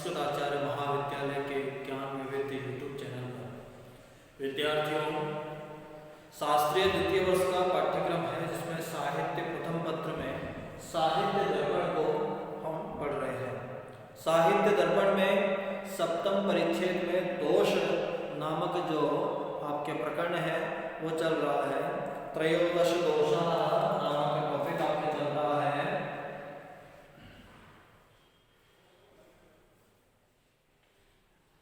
संस्कृत आचार्य महाविद्यालय के ज्ञान विविध यूट्यूब चैनल पर विद्यार्थियों शास्त्रीय द्वितीय वर्ष का पाठ्यक्रम है जिसमें साहित्य प्रथम पत्र में साहित्य दर्पण को हम पढ़ रहे हैं। साहित्य दर्पण में सप्तम परिच्छेद में दोष नामक जो आपके प्रकरण है वो चल रहा है। त्रयोदश दोषः नामक टॉपिक आपके चल रहा है।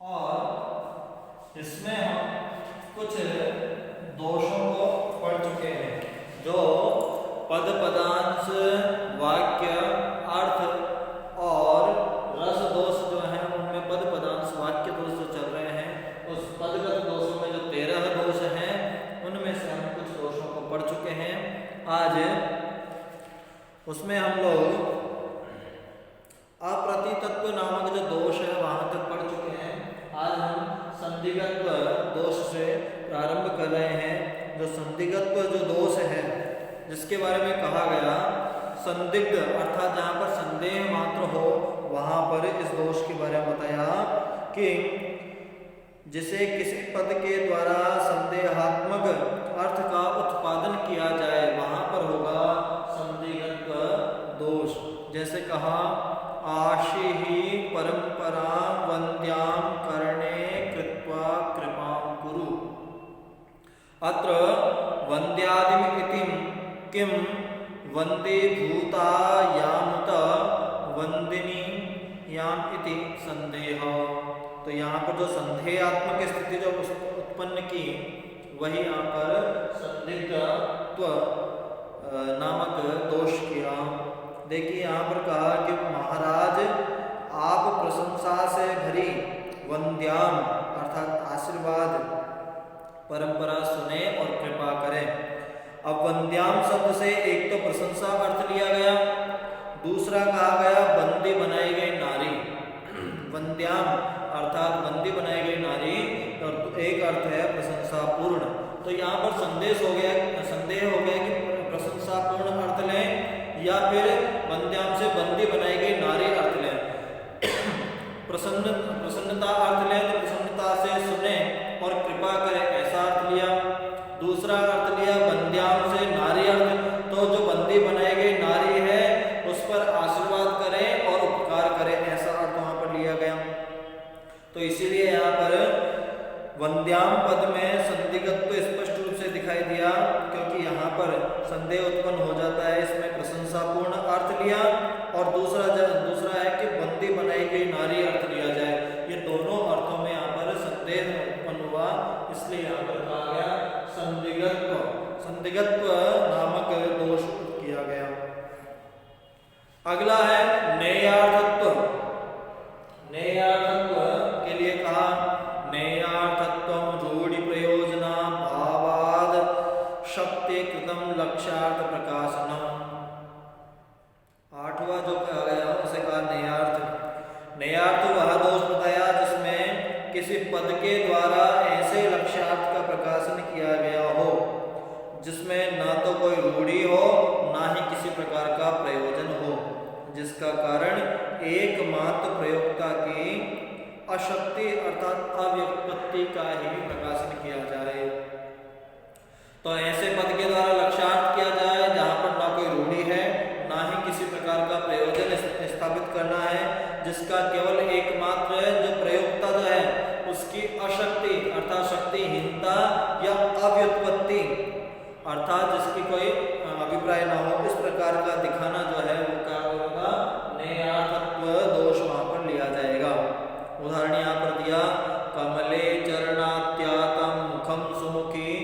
और इसमें हम कुछ दोषों को पढ़ चुके हैं जो पद पदांश वाक्य अर्थ और रस दोष जो हैं उनमें पद पदांश वाक्य दोष जो चल रहे हैं उस पदगत दोषों में जो 13 दोष हैं उनमें से हम कुछ दोषों को पढ़ चुके हैं। आज उसमें हम लोग अप्रतितत्व नामक जो दोष है वहां तक पढ़ चुके हैं। आज हम संदिग्ध दोष से प्रारंभ कर रहे हैं। जो संदिग्ध जो दोष है जिसके बारे में कहा गया संदिग्ध अर्थात जहाँ पर संदेह मात्र हो वहां पर इस दोष के बारे में बताया कि जिसे किसी पद के द्वारा संदेहात्मक अर्थ का उत्पादन किया जाए वहां पर होगा संदिग्ध दोष। जैसे कहा आशी ही परंपरा वंद्याम करणे कृत्वा कृपां कुरु। अत्र वंद्यादिम इतिम किम वंदे भूता यामुत वंदिनी याम इति संदेह। तो यहाँ पर जो संदेहात्मक स्थिति जो उत्पन्न की वही यहाँ पर संदिग्धत्व नामक दोष किया। देखिए यहाँ पर कहा कि महाराज आप प्रशंसा से भरी वंद्याम अर्थात आशीर्वाद परंपरा सुने और कृपा करें। अब वंद्याम शब्द से एक तो प्रशंसा अर्थ लिया गया, दूसरा कहा गया बंदी बनाई गई नारी। वंद्याम अर्थात बंदी बनाई गई नारी और एक अर्थ है प्रशंसा पूर्ण। तो यहाँ पर संदेह हो गया कि प्रशंसा पूर्ण अर्थ लें या फिर वंद्याम से बंदी बनाई गई नारी अर्थ लें। प्रसन्नता अर्थ लें तो प्रसन्नता से सुने और कृपा करें ऐसा अर्थ लिया। दूसरा अर्थ लिया वंद्याम से नारी अर्थ, तो जो बंदी बनाई गई नारी है उस पर आशीर्वाद करें और उपकार करें ऐसा अर्थ वहां पर लिया गया। तो इसीलिए यहाँ पर वंद्याम पद में संदिग्धत्व स्पष्ट रूप से दिखाई दिया क्योंकि यहाँ पर संदेह उत्पन्न हो जाता है। इसमें प्रशंसापूर्ण अर्थ लिया और दूसरा है कि बंदी बनाई गई नारी अर्थ लिया जाए। ये दोनों अर्थों में यहाँ पर संदेह उत्पन्न हुआ, इसलिए यहाँ पर कहा गया संदिग्धत्व नामक दोष किया गया। अगला है नेयार्थत्व। नेयार्थत्व के लिए कहा नेयार्थत्वं रूढ़ि प्रयोजना भावाद शक्ति कृतम लक्ष्यार्थ प्रकाशनम। आठवां जो कहा गया उसे कहा नेयार्थ। नेयार्थ वह दोष बताया जिसमें किसी पद के द्वारा ऐसे लक्ष्यार्थ का प्रकाशन किया गया हो जिसमें ना तो कोई रूढ़ि हो ना ही किसी प्रकार का प्रयोजन हो, जिसका कारण एकमात्र प्रयोक्ता की अशक्ति अर्थात अव्युत्पत्ति का ही प्रकाशन किया जाए। तो ऐसे पद के द्वारा लक्ष्यार्थ किया जाए जहां पर ना कोई रूढ़ि है ना ही किसी प्रकार का प्रयोजन स्थापित करना है, जिसका केवल एकमात्र जो प्रयोक्ता जो है उसकी अशक्ति अर्थात शक्तिहीनता या अव्युत्पत्ति अर्थात जिसकी कोई अभिप्राय ना हो, इस प्रकार का दिखाना जो है वो क्या होगा नेयार्थत्व दोष वहां पर लिया जाएगा। उदाहरण यहाँ पर दिया कमले चरणात्यातम मुखम सुमुखी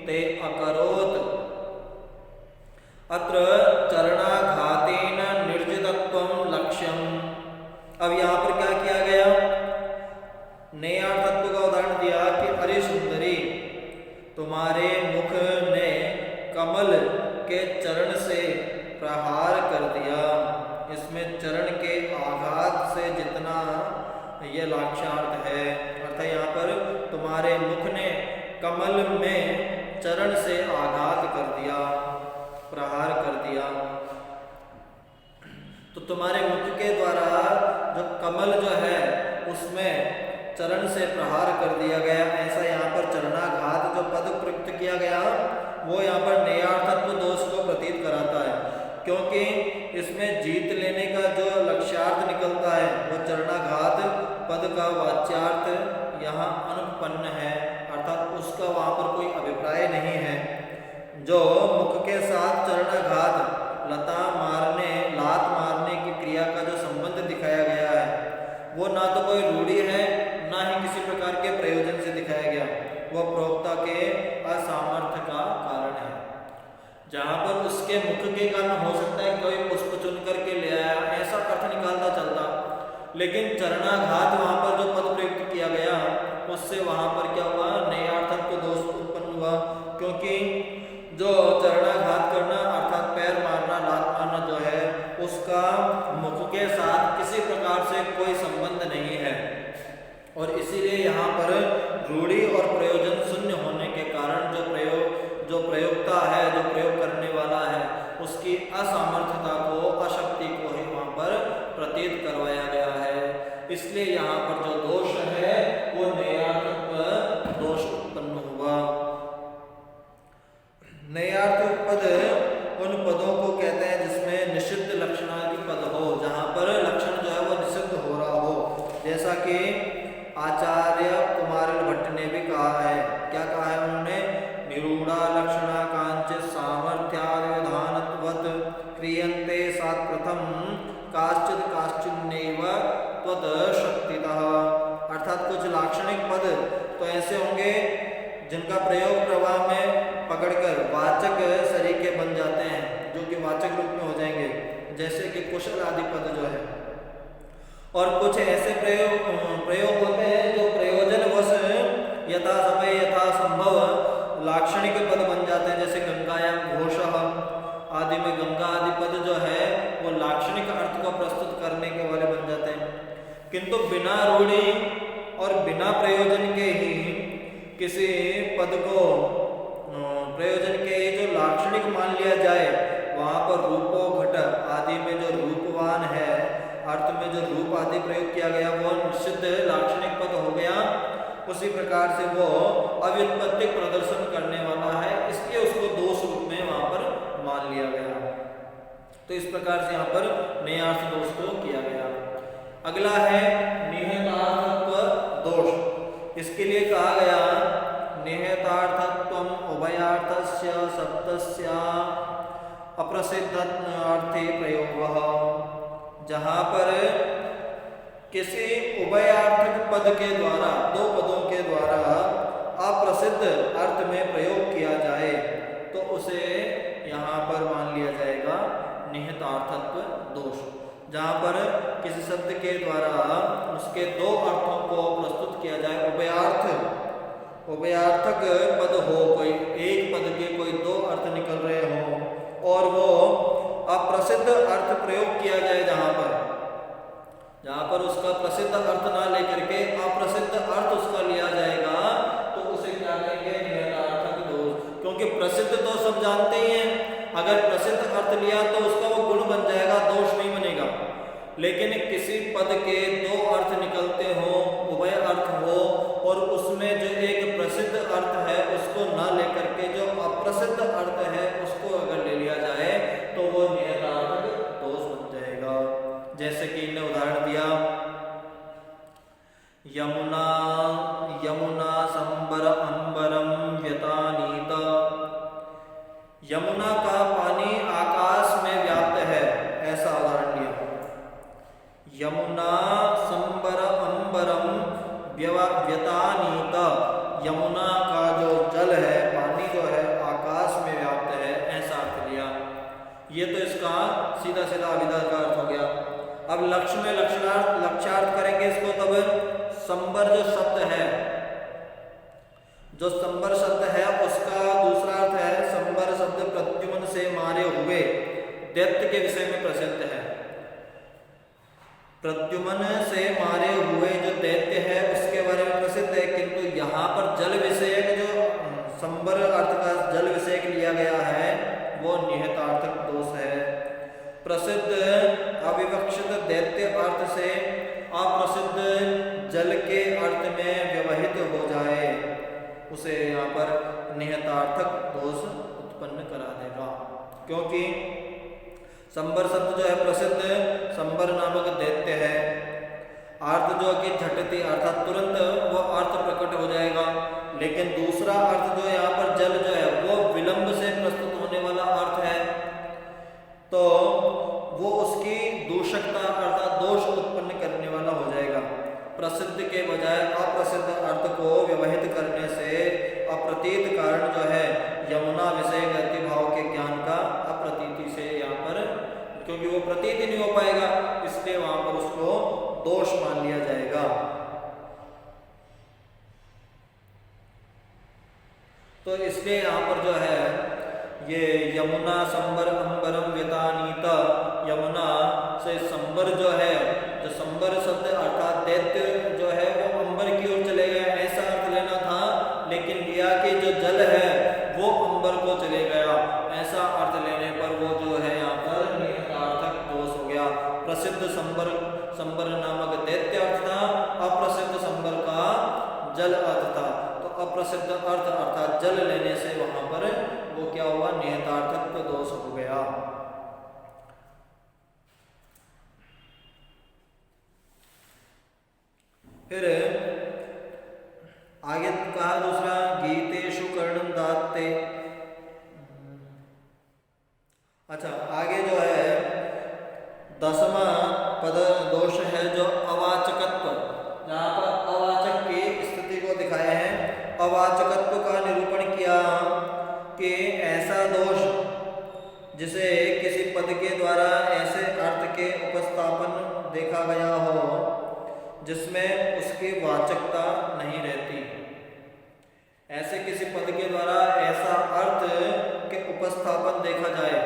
ते अकरोत। अत्र चरणाघातेन निर्जितत्वं लक्ष्यम। अब यहाँ पर क्या किया गया नेयार्थत्व का उदाहरण दिया कि अरे सुंदरी तुम्हारे मुख ने कमल के चरण से प्रहार कर दिया। इसमें चरण के आघात से जितना यह लक्ष्यार्थ है अर्थात यहाँ पर तुम्हारे मुख ने कमल में चरण से आघात कर दिया, प्रहार कर दिया। तो तुम्हारे मुख के द्वारा जो कमल जो है उसमें चरण से प्रहार कर दिया गया। ऐसा यहाँ पर चरणाघात जो पद प्रयुक्त किया गया वो यहाँ पर नेयार्थत्व दोष को प्रतीत कराता है, क्योंकि इसमें जीत लेने का जो लक्ष्यार्थ निकलता है वो चरणाघात पद का वाच्यार्थ यहाँ अनुपन्न है, अर्थात उसका वहाँ पर कोई अभिप्राय नहीं है। जो मुख के साथ चरणाघात लात मारने की क्रिया का जो संबंध दिखाया गया है वो ना तो कोई रूढ़ी है ना ही किसी प्रकार के प्रयोजन से दिखाया गया, वह प्रोक्ता के असामर्थ्य का कारण है। जहाँ पर उसके मुख के कारण हो सकता है कोई पुष्प चुन करके ले आया, ऐसा अर्थ निकालता चलता, लेकिन चरणाघात वहाँ पर जो पद प्रयुक्त किया गया उससे वहाँ पर क्या हुआ, नेयार्थत्व दोष उत्पन्न हुआ, क्योंकि जो चरणाघात करना अर्थात पैर मारना, लात मारना जो है उसका मुख के साथ किसी प्रकार से कोई संबंध नहीं है, और इसीलिए यहाँ पर रूढ़ी और प्रयोजन शून्य होने के कारण जो प्रयोक्ता है, जो प्रयोग करने वाला है, उसकी असामर्थ्यता को, अशक्ति को ही वहाँ पर प्रतीत करवाया गया है। इसलिए यहाँ पर जो दोष है वो नेयार्थत्व दोष उत्पन्न हुआ। नेयार्थ पद उन पदों को कहते हैं जिसमें निषिद्ध लक्षणादि पद हो, जहाँ पर लक्षण जो है वो निषिद्ध हो रहा हो, जैसा कि आचार्य कुमारिल भट्ट ने भी कहा है। क्या कहा है उन्होंने, निरूढ़ा लक्षणा कांचित सामर्थ्यादिधानत्वत् क्रियन्ते सात प्रथम काश्चिन्नैव त्वत् शक्तितः, अर्थात कुछ लाक्षणिक पद तो ऐसे होंगे जिनका प्रयोग प्रवाह में पकड़कर वाचक सरीके बन जाते हैं, जो कि वाचक रूप में हो जाएंगे, जैसे कि कुशल आदि पद जो है, और कुछ ऐसे प्रयोग होते हैं जो प्रयोजनवश यथा समय यथा संभव लाक्षणिक पद बन जाते हैं, जैसे गंगायाम घोषः आदि में गंगा आदि पद जो है वो लाक्षणिक अर्थ को प्रस्तुत करने के वाले बन जाते हैं, किंतु बिना रूढ़ी और बिना प्रयोजन के ही किसी पद को प्रयोजन के जो लाक्षणिक मान लिया जाए, वहाँ पर रूपो घट आदि में जो रूपवान है अर्थ में जो रूप आदि प्रयोग किया गया वो निषिद्ध लाक्षणिक पद हो गया, उसी प्रकार से वो अव्युत्पत्ति प्रदर्शन करने वाला है, इसलिए उसको दोष रूप में वहाँ पर मान लिया गया। तो इस प्रकार से यहाँ पर नेयार्थ दोष को किया गया। अगला है निहितार्थत्व दोष। इसके लिए कहा गया निहितार्थत्वम् उभयार्थस्य शब्दस्य अप्रसिद्धार्थे प्रयोगः, जहाँ पर किसी उभयार्थक पद के द्वारा, दो पदों के द्वारा अप्रसिद्ध अर्थ में प्रयोग किया जाए तो उसे यहाँ पर मान लिया जाएगा निहितार्थत्व दोष। जहाँ पर किसी शब्द के द्वारा उसके दो अर्थों को प्रस्तुत किया जाए, उभयार्थक पद हो, कोई एक पद के कोई दो अर्थ निकल रहे हो और वो अप्रसिद्ध अर्थ प्रयोग किया जाए, जहाँ पर उसका प्रसिद्ध अर्थ ना लेकर के अप्रसिद्ध अर्थ उसका लिया जाएगा तो उसे क्या कहेंगे, निहितार्थक दोष। क्योंकि प्रसिद्ध तो सब जानते ही हैं, अगर प्रसिद्ध अर्थ लिया तो उसका वो गुण बन जाएगा, दोष नहीं बनेगा। लेकिन किसी पद के दो अर्थ निकलते हो, उभय अर्थ हो, और उसमें जो एक प्रसिद्ध अर्थ है उसको ना लेकर के जो अप्रसिद्ध अर्थ है उसको अगर ले लिया जाए तो वो निहितार्थक दोष बन जाएगा। जैसे कि इन्हें उदाहरण दिया, यमुना यमुना संबर अंबरम व्यतानीत, यमुना का पानी आकाश में व्याप्त है, ऐसा उदाहरण दिया। यमुना संबर अंबरम व्यतानीत, यमुना का जो जल है, पानी जो है आकाश में व्याप्त है, ऐसा अर्थ लिया। ये तो इसका सीधा सीधा अभिधा का अर्थ हो गया। अब लक्ष्य में लक्ष्यार्थ करेंगे इसको, तब संबर जो शब्द है, जो संबर शब्द है उसका दूसरा अर्थ है, संबर शब्द प्रद्युम्न से मारे हुए दैत्य के विषय में प्रसिद्ध है। प्रद्युम्न से मारे हुए जो दैत्य है उसके बारे में प्रसिद्ध है, किंतु यहाँ पर जल विषयक जो संबर अर्थ का जल विषयक लिया गया है वो निहितार्थक दोष है। प्रसिद्ध अविवक्षित दैत्य अर्थ से अप्रसिद्ध जल के अर्थ में व्यवहित हो जाए, उसे यहाँ पर नियतार्थक दोष उत्पन्न करा देगा। क्योंकि संबर शब्द जो है प्रसिद्ध संबर नामक दैत्य है, अर्थ जो कि झटति अर्थात तुरंत वो अर्थ प्रकट हो जाएगा, लेकिन दूसरा अर्थ जो यहाँ पर जल जो है वो विलंब से प्रस्तुत होने वाला अर्थ है, तो वो उसकी दूषकता अर्थात दोष उत्पन्न करने वाला हो जाएगा। प्रसिद्ध के बजाय अप्रसिद्ध अर्थ को व्यवहित करने से अप्रतीत कारण जो है यमुना विषय गति भाव के ज्ञान का अप्रतीति से यहाँ पर, क्योंकि वो प्रतीत ही नहीं हो पाएगा, इसलिए वहां पर उसको दोष मान लिया जाएगा। तो इसलिए यहाँ पर जो है ये यमुना संबर अंबरम व्यतानीत, यमुना से संबर जो है, जो संबर शब्द अर्थात दैत्य जो है वो अंबर की ओर चले गए, ऐसा अर्थ लेना था, लेकिन लिया कि जो जल है वो अंबर को चले गया, ऐसा अर्थ लेने पर वो जो है यहाँ पर नियतार्थक दोष हो गया। प्रसिद्ध संबर संबर नामक दैत्य अर्थ था, अप्रसिद्ध संबर का जल अर्थ था, तो अप्रसिद्ध अर्थ अर्थात जल लेने से वहां पर वो क्या हुआ, नियतार्थक दोष हो गया। फिर आगे कहा दूसरा गीतेषु कर्णम दात्ते। अच्छा, आगे जो है 10वां पद दोष है जो अवाचकत्व, यहाँ पर अवाचक की स्थिति को दिखाया है। अवाचकत्व का निरूपण किया कि ऐसा दोष जिसे किसी पद के द्वारा ऐसे अर्थ के उपस्थापन देखा गया हो जिसमें उसकी वाचकता नहीं रहती, ऐसे किसी पद के द्वारा ऐसा अर्थ के उपस्थापन देखा जाए,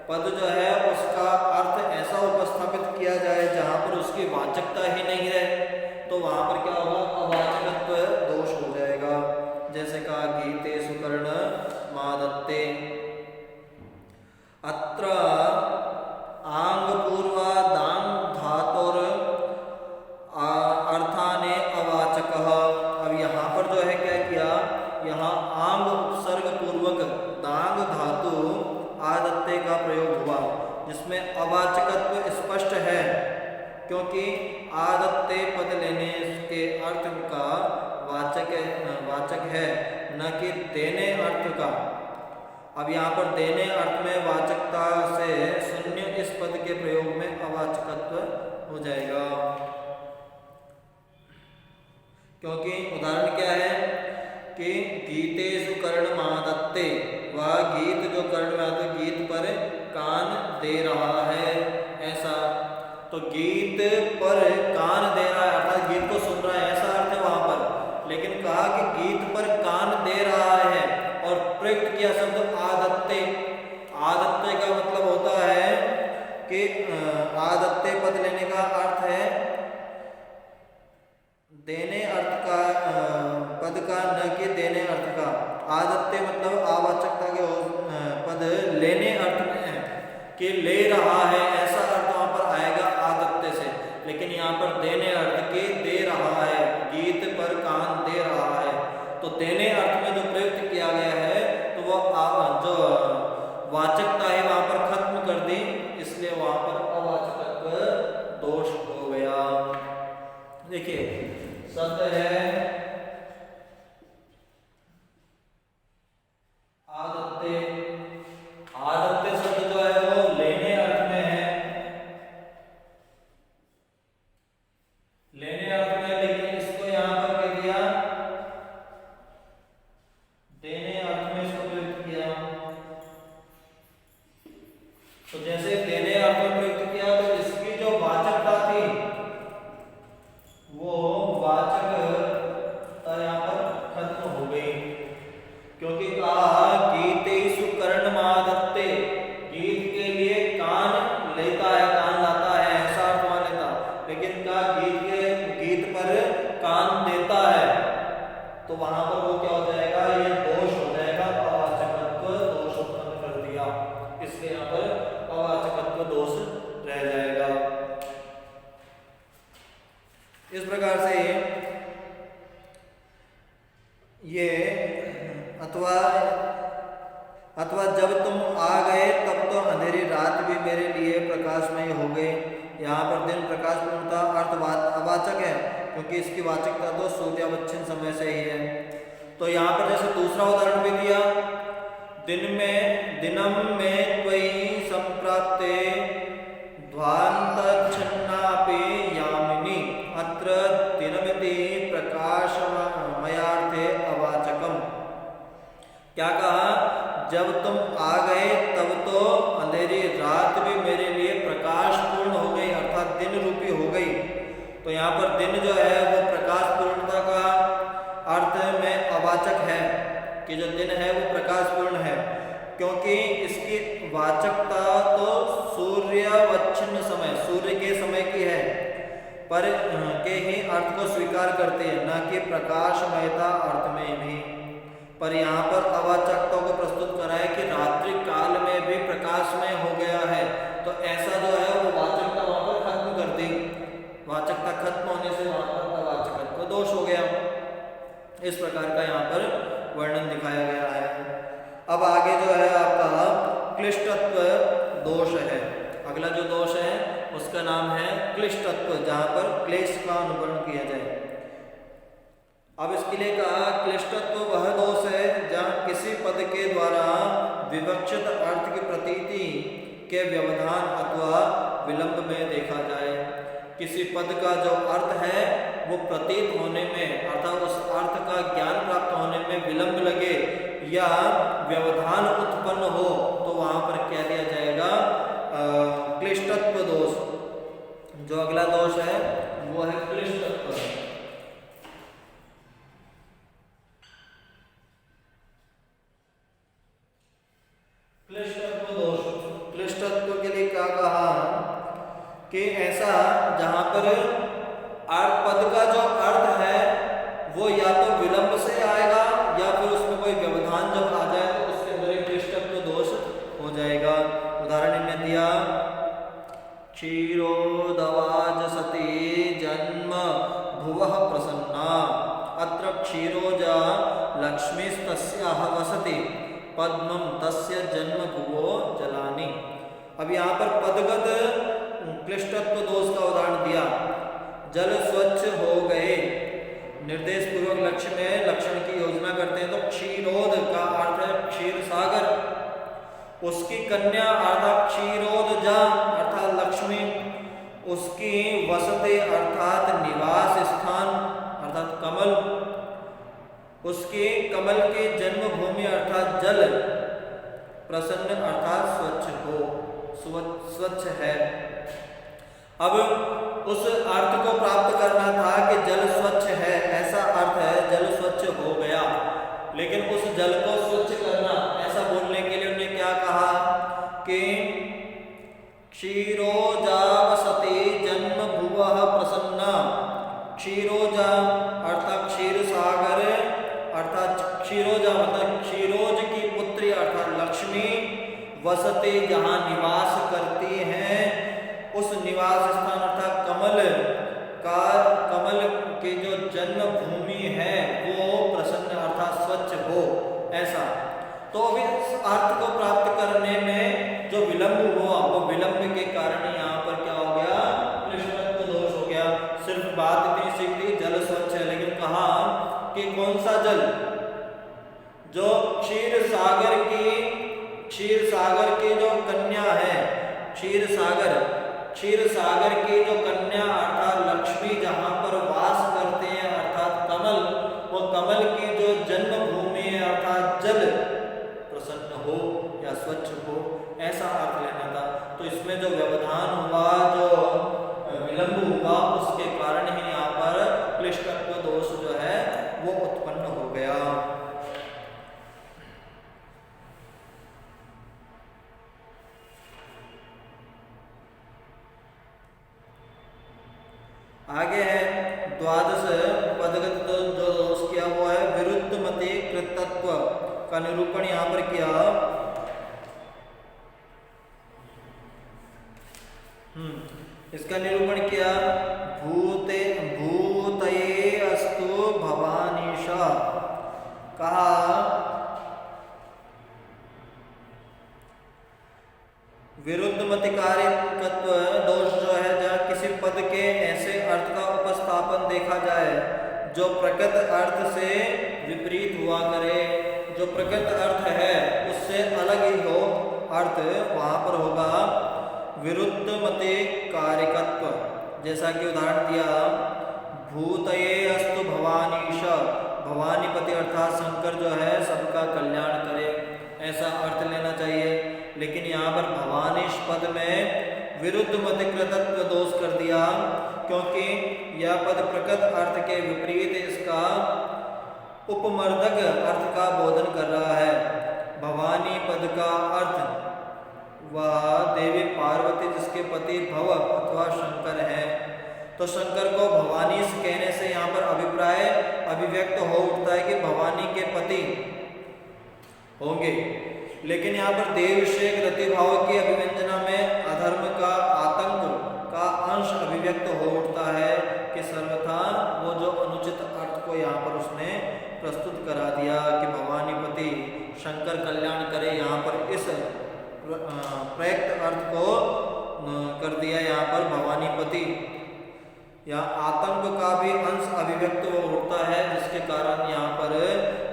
पद जो है उसका अर्थ ऐसा उपस्थापित किया जाए जहां पर उसकी वाचकता ही नहीं रहे, तो वहां पर क्या होगा, अवाचकत्व दोष हो जाएगा। जैसे कहा गीतेषु कर्ण मादत्ते, अत्र आंग पूर्वादांग धातुर अर्थाने अवाचकः। अब यहाँ पर जो है क्या किया, यहाँ आंग उपसर्ग पूर्वक दांग धातु आदत्ते का प्रयोग हुआ, जिसमें अवाचकत्व स्पष्ट है, क्योंकि आदत्ते पद लेने के अर्थ का वाचक है, न कि देने अर्थ का। अब यहाँ पर देने अर्थ में वाचकता से शून्य इस पद के प्रयोग में अवाचकत्व हो जाएगा। क्योंकि उदाहरण क्या है कि गीतेषु कर्णमादत्ते, वह गीत जो कर्ण में आता, गीत पर कान दे रहा है, ऐसा। तो गीत पर कान दे रहा है अर्थात गीत को सुन रहा है, ऐसा अर्थ है वहां पर। लेकिन कहा कि गीत पर कान दे रहा है और प्रयुक्त किया शब्द आदत्ते। आदत्ते का मतलब होता है कि आदत्ते पद लेने का अर्थ है देने अर्थ का, पद का, न कि देने अर्थ का। आदत्ते मतलब आवाचकता के पद लेने अर्थ में है कि ले रहा है, ऐसा अर्थ वहां पर आएगा आदत्ते से। लेकिन यहाँ पर देने अर्थ के दे रहा है, गीत पर कान दे रहा है, तो देने अर्थ में जो प्रयुक्त किया गया है तो वो जो वाचकता है वहां पर खत्म कर दी, इसलिए वहां पर अवाचकत्व दोष हो गया। देखिए शब्द है आदत्ते। आदत्ते शब्द जो है वो लेने अर्थ में है, लेने अर्थ में, लेकिन इसको यहां पर क्या किया, देने अर्थ में इसको प्रयुक्त किया। तो जैसे देने अर्थ में प्रयुक्त किया तो इसकी जो वाचकता थी वो वाचकता यहाँ पर खत्म हो गई, क्योंकि कहा गीतेषु कर्णमादत्ते, गीत के लिए कान लेता है, कान लाता है, ऐसा अर्थ वहां लेता। लेकिन कहा गीत पर कान देता है, तो वहां पर वो क्या हो जाएगा, ये दोष हो जाएगा, अवाचकत्व दोष उत्पन्न कर दिया, इसलिए यहाँ पर अवाचकत्व दोष रह जाएगा। अथवा अथवा जब तुम आ गए तब तो अंधेरी रात भी मेरे लिए प्रकाशमय हो गई। यहाँ पर दिन प्रकाशपूर्णता अर्थवाचक है क्योंकि इसकी वाचकता तो सूर्यावच्छिन्न समय से ही है। तो यहाँ पर जैसे दूसरा उदाहरण भी दिया, दिनम में त्वयि संप्राप्ते ध्वान्तच्छन्नापि यामिनी अत्र दिनमिति प्रकाशमयार्थे अवाचकम। क्या कहा, जब तुम आ गए तब तो अंधेरी रात भी मेरे लिए प्रकाशपूर्ण हो गई अर्थात दिन रूपी हो गई। तो यहाँ पर दिन जो है वो प्रकाशपूर्णता का अर्थ में अवाचक है कि जो दिन है वो प्रकाशपूर्ण है, क्योंकि इसकी वाचकता तो सूर्यावच्छिन्न समय, सूर्य के समय की है, पर के ही अर्थ को स्वीकार करते हैं, न कि प्रकाशमयता अर्थ में भी। पर यहाँ पर अवाचकता को प्रस्तुत करा है कि रात्रि काल में भी प्रकाशमय हो गया है, तो ऐसा जो है वो वाचकता वहाँ पर खत्म कर दी। वाचकता खत्म होने से वहाँ पर अवाचकत्व दोष हो गया। इस प्रकार का यहाँ पर वर्णन दिखाया गया है। अब आगे जो है आपका क्लिष्टत्व दोष है। अगला जो दोष है उसका नाम है क्लिष्टत्व, जहाँ पर क्लेश का अनुकरण किया जाए। अब इसके लिए कहा, क्लिष्टत्व वह दोष है जहाँ किसी पद के द्वारा विवक्षित अर्थ की प्रतीति के व्यवधान अथवा विलंब में देखा जाए। किसी पद का जो अर्थ है वो प्रतीत होने में अर्थात उस अर्थ का ज्ञान प्राप्त होने में विलंब लगे या व्यवधान उत्पन्न हो तो वहां पर क्या दिया जाएगा, क्लिष्टत्व दोष। जो अगला दोष है वो है क्लिष्टत्व। क्लिष्टत्व दोष, क्लिष्टत्व के लिए क्या कहा कि ऐसा जहां पर पद का जो अर्थ है वो या तो विलंब से आएगा या फिर उसमें कोई व्यवधान जब आ जाए तो उसके अंदर एक क्लिष्टत्व दोष हो जाएगा। उदाहरण इन्होंने दिया, क्षीरोदवाज सती जन्म भुवः प्रसन्ना अत्र क्षीरोजा लक्ष्मीस्तस्याः वसति पद्मं तस्य जन्म भुवो जलानि। अब यहाँ पर पदगत क्लिष्टत्व दोष का उदाहरण दिया। जल स्वच्छ हो गए, निर्देश पूर्वक लक्ष्य में लक्षण की योजना करते हैं। तो क्षीरोद का अर्थ है क्षीर सागर, उसकी कन्या अर्थात क्षीरोदजा अर्थात लक्ष्मी, उसकी वसते अर्थात निवास स्थान अर्थात कमल, उसके कमल की जन्मभूमि अर्थात जल, प्रसन्न अर्थात स्वच्छ हो, स्वच्छ है। अब उस अर्थ को प्राप्त करना था कि जल स्वच्छ है, ऐसा अर्थ है जल स्वच्छ हो गया, लेकिन उस जल को स्वच्छ करना ऐसा बोलने के लिए उन्होंने क्या कहा कि क्षीरोजावसति जन्म भुवः प्रसन्ना। क्षीरोजा अर्थात क्षीर सागर अर्थात क्षीरोजा मतलब क्षीरोज की पुत्री अर्थात लक्ष्मी, वसते जहाँ निवास करती हैं उस निवास स्थान अर्थात कमल की जो जन्म भूमि है वो प्रसन्न अर्थात स्वच्छ हो, ऐसा। तो अभी इस अर्थ को प्राप्त करने में जो विलंब हुआ वो विलंब के कारण यहाँ पर क्या हो गया, क्लिष्टत्व दोष हो गया। सिर्फ बात इतनी सीख ली जल स्वच्छ है, लेकिन कहा कि कौन सा जल, जो क्षीर सागर की जो कन्या है, क्षीर सागर की जो कन्या अर्थात लक्ष्मी जहाँ पर वास करते हैं अर्थात कमल, वो कमल की जो जन्मभूमि है अर्थात जल प्रसन्न हो या स्वच्छ हो, ऐसा अर्थ लेना था। तो इसमें जो व्यवधान हुआ, जो विलंब हुआ, उसके कारण ही यहाँ पर क्लिष्टत्व दोष जो है वो उत्पन्न हो गया। आगे है द्वादश पदगत जो दोष किया वो है विरुद्ध मते कृतत्व का निरूपण यहाँ पर किया। इसका निरूपण किया, भूतये अस्तु भवानीशा। कहा विरुद्ध मतिकारिकत्व दोष जो है, जहाँ किसी पद के ऐसे अर्थ का उपस्थापन देखा जाए जो प्रकृत अर्थ से विपरीत हुआ करे, जो प्रकृत अर्थ है उससे अलग ही हो अर्थ, वहां पर होगा विरुद्ध मतिकारिकत्व। जैसा कि उदाहरण दिया, भूतये अस्तु भवानीश, भवानीपति अर्थात शंकर जो है सबका कल्याण करे, ऐसा अर्थ लेना चाहिए। लेकिन यहाँ पर भवानीश पद में विरुद्ध मतिकृतत्व दोष कर दिया, क्योंकि यह पद प्रकृत अर्थ के विपरीत इसका उपमर्दक अर्थ का बोधन कर रहा है। भवानी पद का अर्थ वह देवी पार्वती जिसके पति भव अथवा शंकर है, तो शंकर को भवानी से कहने से यहाँ पर अभिप्राय अभिव्यक्त हो उठता है कि भवानी के पति होंगे। लेकिन यहाँ पर देव विषयक रतिभाव की अभिव्यंजना में अधर्म का आतंक का अंश अभिव्यक्त हो उठता है कि सर्वथा वो जो अनुचित अर्थ को यहाँ पर उसने प्रस्तुत करा दिया कि भवानीपति शंकर कल्याण करे, यहाँ पर इस प्रयुक्त अर्थ को कर दिया यहाँ पर भवानीपति। या आतंक का भी अंश अभिव्यक्त हो उठता है, जिसके कारण यहाँ पर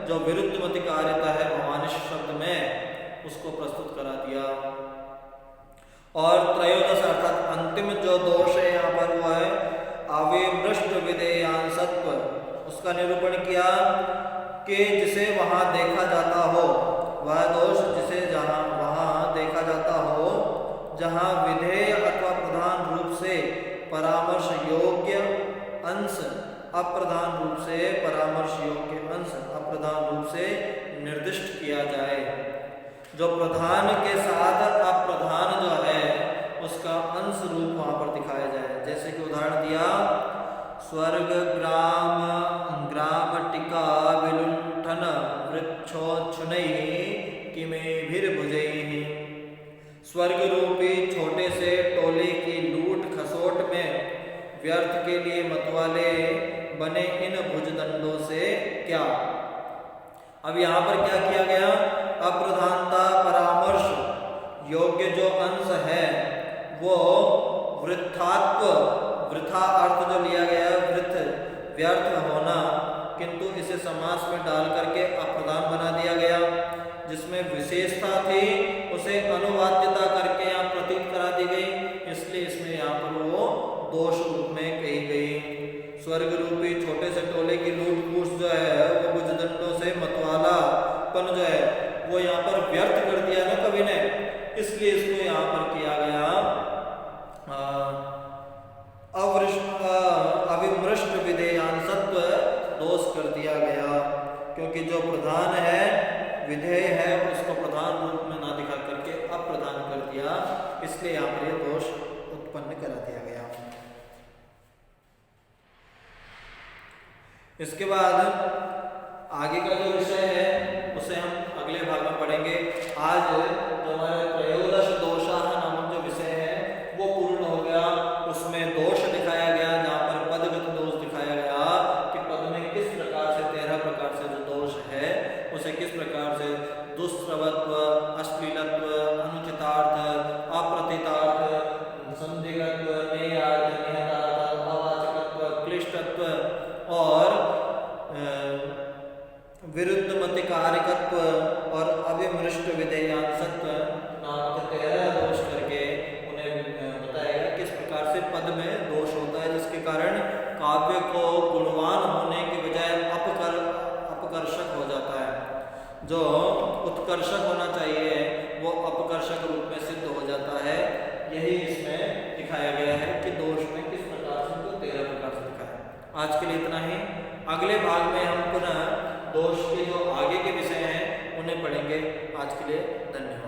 जो विरुद्ध मतिकार्यता है भवानी शब्द में उसको प्रस्तुत करा दिया। और त्रयोदश अर्थात अंतिम जो दोष है यहाँ पर वो है अविमृष्ट विधेयांसत्व। उसका निरूपण किया कि जिसे वहां देखा जाता हो, वह दोष जिसे जहां वहां देखा जाता हो जहां विधेय अथवा प्रधान रूप से परामर्श योग्य अंश अप्रधान रूप से परामर्श योग्य अंश अप्रधान रूप से निर्दिष्ट किया जाए। जो प्रधान के साथ अप्रधान जो है उसका अंश रूप वहां पर दिखाया जाए। जैसे कि उदाहरण दिया, स्वर्ग ग्राम ग्राम टिका विलुंठन वृक्षोच्छुनैः किमेभिर्भुजैः। स्वर्ग रूपी छोटे से टोले की लूट खसोट में व्यर्थ के लिए मतवाले बने इन भुजदंडों से क्या। अब यहाँ पर क्या किया गया, अप्रधानता परामर्श योग्य जो अंश है वो वृथात्व, वृथा अर्थ जो लिया गया वृथ व्यर्थ होना, किंतु इसे समास में डाल करके अप्रधान बना दिया गया। जिसमें विशेषता थी उसे अनुवाद्यता करके यहाँ प्रतीत करा दी गई, इसलिए इसमें यहाँ पर वो दोष रूप में कही गई। स्वर्ग रूपी छोटे से टोले की लूट फूट जो है वो भुजदंडों से मतवालापन जो है वो यहाँ पर व्यर्थ कर दिया ना कवि ने, इसलिए इसको यहाँ पर किया गया अविमृष्ट विधेयांसत्व दोष कर दिया गया। क्योंकि जो प्रधान है विधेय है उसको प्रधान रूप में ना दिखा करके अप्रधान कर दिया, इसलिए यहाँ पर यह दोष उत्पन्न करा दिया गया। इसके बाद आगे का जो विषय है उसे हम अगले भाग में पढ़ेंगे। आज जो हमारे त्रयोदश दोषाः नामक जो विषय है वो पूर्ण हो गया। उसमें दोष दिखाया गया, जहाँ पर पदगत दोष दिखाया गया कि पद में किस प्रकार से 13 प्रकार से जो दोष है उसे किस प्रकार से दुष्प्रवत्व, अश्लीलत्व, अनुचितार्थ, अप्रतीतार्थ, संदिग्धत्व, नेयार्थ, निहतार्थ, अवाचकत्व, क्लिष्टत्व और विरुद्ध मतिकारिकत्व और अविमृष्ट विधेयांसत्व नामक 13 दोष करके उन्हें बताएगा किस प्रकार से पद में दोष होता है, जिसके कारण काव्य को गुणवान होने के बजाय अपकर्षक हो जाता है। जो उत्कर्षक होना चाहिए वो अपकर्षक रूप में सिद्ध हो जाता है। यही इसमें दिखाया गया है कि दोष में किस प्रकार से उनको 13 प्रकार से दिखाया। आज के लिए इतना ही। अगले भाग में हम पुनः दोष के जो आगे के विषय हैं उन्हें पढ़ेंगे। आज के लिए धन्यवाद।